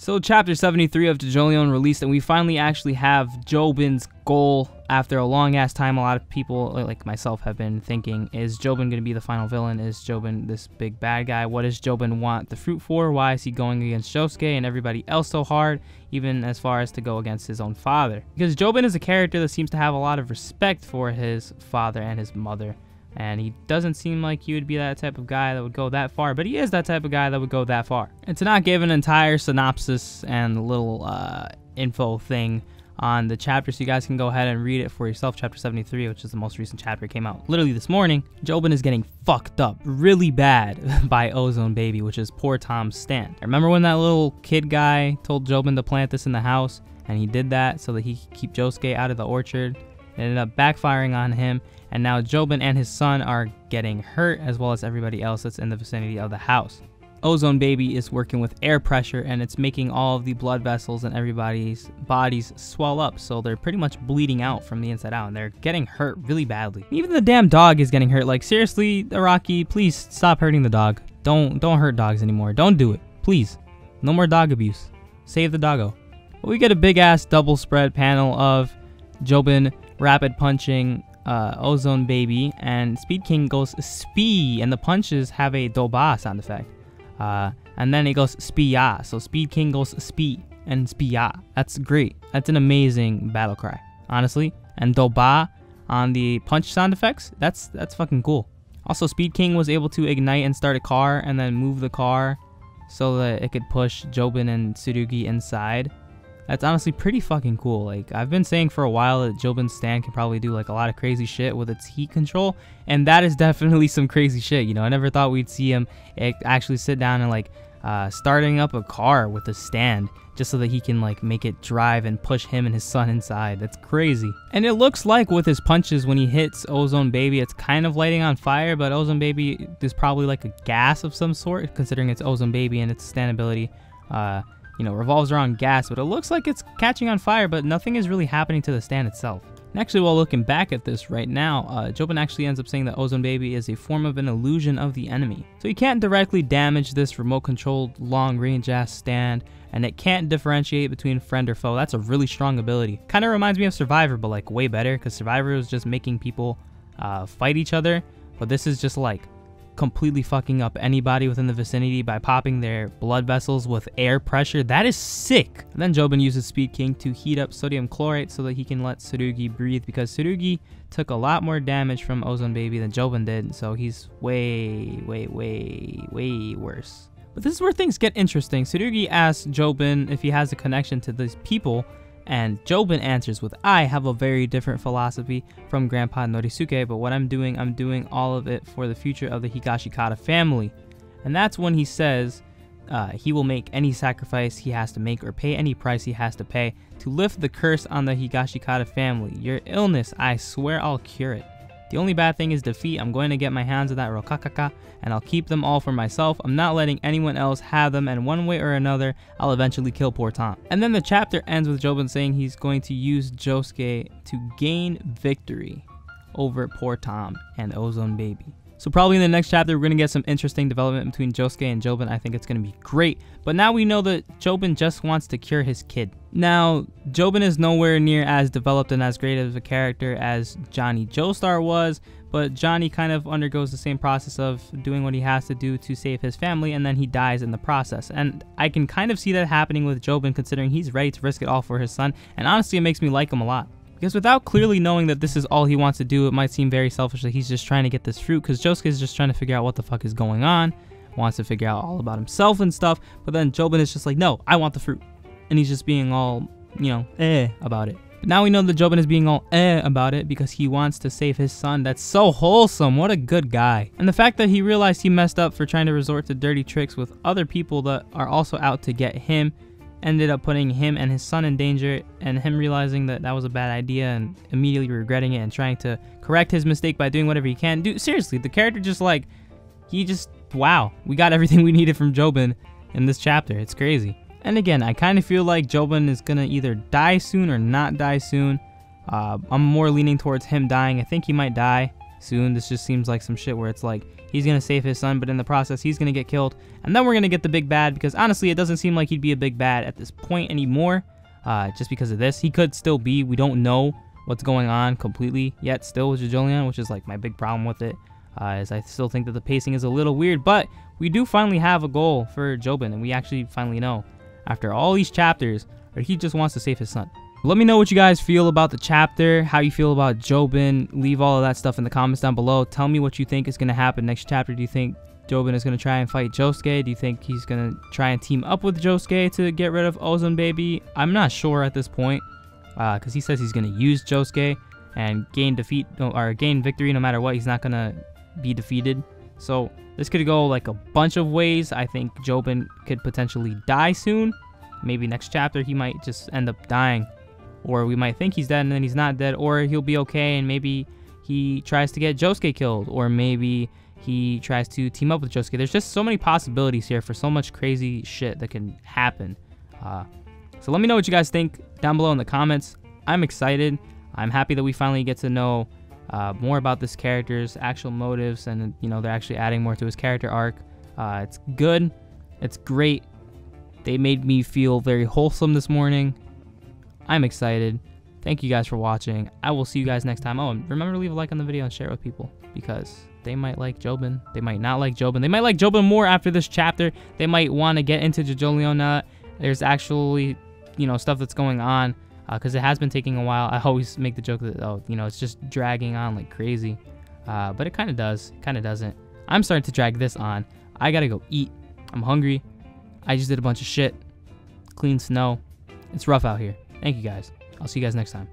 So chapter 73 of JoJolion released, and we finally actually have Jobin's goal. After a long ass time, a lot of people like myself have been thinking, is Jobin going to be the final villain? Is Jobin this big bad guy? What does Jobin want the fruit for? Why is he going against Josuke and everybody else so hard, even as far as to go against his own father? Because Jobin is a character that seems to have a lot of respect for his father and his mother. And he doesn't seem like he would be that type of guy that would go that far, but he is that type of guy that would go that far. And to not give an entire synopsis and a little info thing on the chapter, so you guys can go ahead and read it for yourself. Chapter 73, which is the most recent chapter, came out literally this morning. Jobin is getting fucked up really bad by Ozone Baby, which is poor Tom's stand. I remember when that little kid guy told Jobin to plant this in the house, and he did that so that he could keep Josuke out of the orchard. It ended up backfiring on him, and now Jobin and his son are getting hurt, as well as everybody else that's in the vicinity of the house. Ozone Baby is working with air pressure, and it's making all of the blood vessels in everybody's bodies swell up, so they're pretty much bleeding out from the inside out, and they're getting hurt really badly. Even the damn dog is getting hurt. Like, seriously, Araki, please stop hurting the dog. Don't hurt dogs anymore. Don't do it, please. No more dog abuse. Save the doggo. But we get a big ass double spread panel of Jobin rapid punching Ozone Baby, and Speed King goes spee, and the punches have a doba sound effect. And then it goes spee-ya, so Speed King goes spee and spee-ya. That's great. That's an amazing battle cry, honestly. And doba on the punch sound effects, that's fucking cool. Also, Speed King was able to ignite and start a car and then move the car so that it could push Jobin and Tsurugi inside. That's honestly pretty fucking cool. Like, I've been saying for a while that Jobin's stand can probably do like a lot of crazy shit with its heat control, and that is definitely some crazy shit. You know, I never thought we'd see him actually sit down and like starting up a car with a stand just so that he can like make it drive and push him and his son inside. That's crazy. And it looks like with his punches, when he hits Ozone Baby, it's kind of lighting on fire, but Ozone Baby is probably like a gas of some sort, considering it's Ozone Baby and its stand ability you know, revolves around gas, but it looks like it's catching on fire, but nothing is really happening to the stand itself. And actually, while looking back at this right now, Jobin actually ends up saying that Ozone Baby is a form of an illusion of the enemy. So you can't directly damage this remote-controlled long-range ass stand, and it can't differentiate between friend or foe. That's a really strong ability. Kind of reminds me of Survivor, but like way better, because Survivor was just making people fight each other, but this is just like completely fucking up anybody within the vicinity by popping their blood vessels with air pressure. That is sick. And then Jobin uses Speed King to heat up sodium chlorate so that he can let Tsurugi breathe, because Tsurugi took a lot more damage from Ozone Baby than Jobin did, so he's way worse. But this is where things get interesting. Tsurugi asks Jobin if he has a connection to these people, and Jobin answers with, I have a very different philosophy from Grandpa Norisuke, but what I'm doing all of it for the future of the Higashikata family. And that's when he says he will make any sacrifice he has to make, or pay any price he has to pay, to lift the curse on the Higashikata family. Your illness, I swear I'll cure it. The only bad thing is defeat. I'm going to get my hands on that Rokakaka, and I'll keep them all for myself. I'm not letting anyone else have them, and one way or another, I'll eventually kill poor Tom. And then the chapter ends with Jobin saying he's going to use Josuke to gain victory over poor Tom and Ozone Baby. So probably in the next chapter, we're going to get some interesting development between Josuke and Jobin. I think it's going to be great. But now we know that Jobin just wants to cure his kid. Now, Jobin is nowhere near as developed and as great of a character as Johnny Joestar was, but Johnny kind of undergoes the same process of doing what he has to do to save his family, and then he dies in the process. And I can kind of see that happening with Jobin, considering he's ready to risk it all for his son, and honestly, it makes me like him a lot. Because without clearly knowing that this is all he wants to do, it might seem very selfish that he's just trying to get this fruit, because Josuke is just trying to figure out what the fuck is going on, wants to figure out all about himself and stuff, but then Jobin is just like, no, I want the fruit. And he's just being all, you know, about it. But now we know that Jobin is being all about it because he wants to save his son. That's so wholesome. What a good guy. And the fact that he realized he messed up for trying to resort to dirty tricks with other people that are also out to get him ended up putting him and his son in danger, and him realizing that that was a bad idea and immediately regretting it and trying to correct his mistake by doing whatever he can. Dude, seriously, the character just like, wow, we got everything we needed from Jobin in this chapter. It's crazy. And again, I kind of feel like Jobin is gonna either die soon or not die soon. I'm more leaning towards him dying. I think he might die soon. This just seems like some shit where it's like He's going to save his son, but in the process, he's going to get killed. And then we're going to get the big bad, because honestly, it doesn't seem like he'd be a big bad at this point anymore, just because of this. He could still be. We don't know what's going on completely yet still with JoJolion, which is like my big problem with it, is I still think that the pacing is a little weird, but we do finally have a goal for Jobin, and we actually finally know after all these chapters that he just wants to save his son. Let me know what you guys feel about the chapter, how you feel about Jobin. Leave all of that stuff in the comments down below. Tell me what you think is going to happen next chapter. Do you think Jobin is going to try and fight Josuke? Do you think he's going to try and team up with Josuke to get rid of Ozone Baby? I'm not sure at this point, because he says he's going to use Josuke and gain victory no matter what. He's not going to be defeated. So this could go like a bunch of ways. I think Jobin could potentially die soon. Maybe next chapter he might just end up dying. Or we might think he's dead and then he's not dead. Or he'll be okay and maybe he tries to get Josuke killed. Or maybe he tries to team up with Josuke. There's just so many possibilities here for so much crazy shit that can happen. So let me know what you guys think down below in the comments. I'm excited. I'm happy that we finally get to know more about this character's actual motives. And, you know, they're actually adding more to his character arc. It's good. It's great. They made me feel very wholesome this morning. I'm excited. Thank you guys for watching. I will see you guys next time. Oh, and remember to leave a like on the video and share it with people, because they might like Jobin. They might not like Jobin. They might like Jobin more after this chapter. They might want to get into JoJolion. There's actually, you know, stuff that's going on, because it has been taking a while. I always make the joke that, oh, you know, it's just dragging on like crazy. But it kind of does. Kind of doesn't. I'm starting to drag this on. I got to go eat. I'm hungry. I just did a bunch of shit. Clean snow. It's rough out here. Thank you guys. I'll see you guys next time.